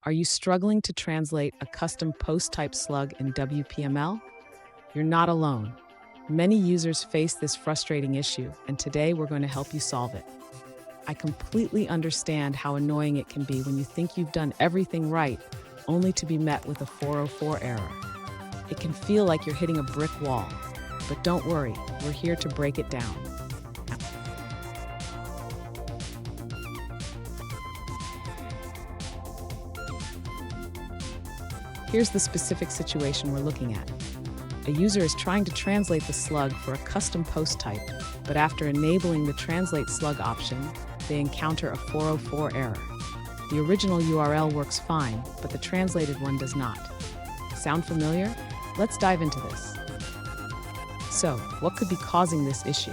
Are you struggling to translate a custom post type slug in WPML? You're not alone. Many users face this frustrating issue, and today we're going to help you solve it. I completely understand how annoying it can be when you think you've done everything right, only to be met with a 404 error. It can feel like you're hitting a brick wall, but don't worry, we're here to break it down. Here's the specific situation we're looking at. A user is trying to translate the slug for a custom post type, but after enabling the Translate Slug option, they encounter a 404 error. The original URL works fine, but the translated one does not. Sound familiar? Let's dive into this. So, what could be causing this issue?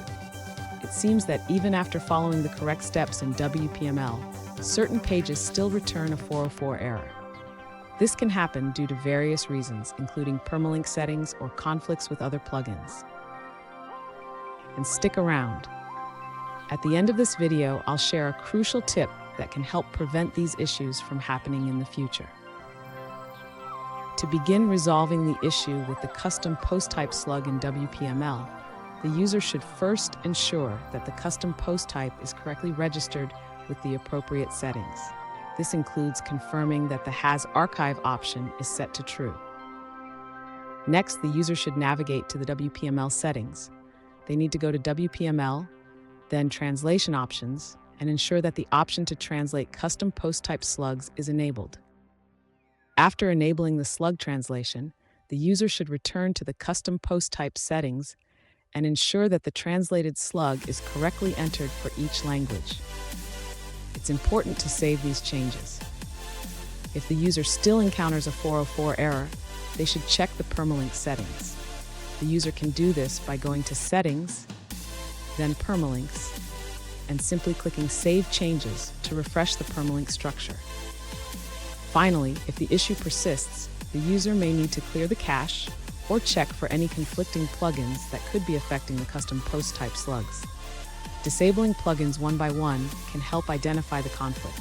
It seems that even after following the correct steps in WPML, certain pages still return a 404 error. This can happen due to various reasons, including permalink settings or conflicts with other plugins. And stick around. At the end of this video, I'll share a crucial tip that can help prevent these issues from happening in the future. To begin resolving the issue with the custom post type slug in WPML, the user should first ensure that the custom post type is correctly registered with the appropriate settings. This includes confirming that the Has Archive option is set to true. Next, the user should navigate to the WPML settings. They need to go to WPML, then Translation Options, and ensure that the option to translate custom post type slugs is enabled. After enabling the slug translation, the user should return to the custom post type settings and ensure that the translated slug is correctly entered for each language. It's important to save these changes. If the user still encounters a 404 error, they should check the permalink settings. The user can do this by going to Settings, then Permalinks, and simply clicking Save Changes to refresh the permalink structure. Finally, if the issue persists, the user may need to clear the cache or check for any conflicting plugins that could be affecting the custom post type slugs. Disabling plugins one by one can help identify the conflict.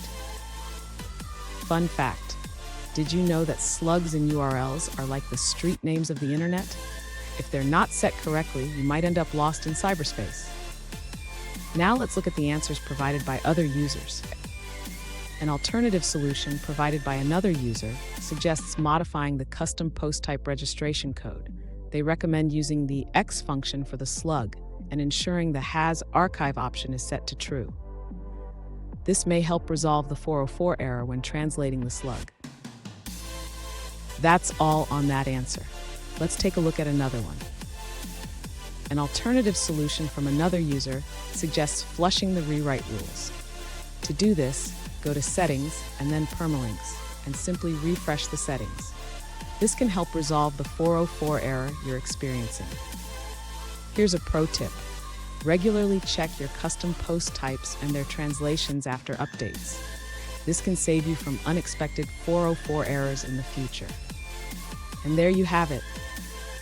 Fun fact: did you know that slugs in URLs are like the street names of the internet? If they're not set correctly, you might end up lost in cyberspace. Now let's look at the answers provided by other users. An alternative solution provided by another user suggests modifying the custom post type registration code. They recommend using the X function for the slug and ensuring the Has Archive option is set to true. This may help resolve the 404 error when translating the slug. That's all on that answer. Let's take a look at another one. An alternative solution from another user suggests flushing the rewrite rules. To do this, go to Settings and then Permalinks and simply refresh the settings. This can help resolve the 404 error you're experiencing. Here's a pro tip. Regularly check your custom post types and their translations after updates. This can save you from unexpected 404 errors in the future. And there you have it.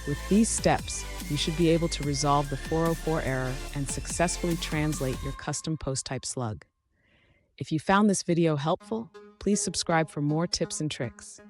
With these steps, you should be able to resolve the 404 error and successfully translate your custom post type slug. If you found this video helpful, please subscribe for more tips and tricks.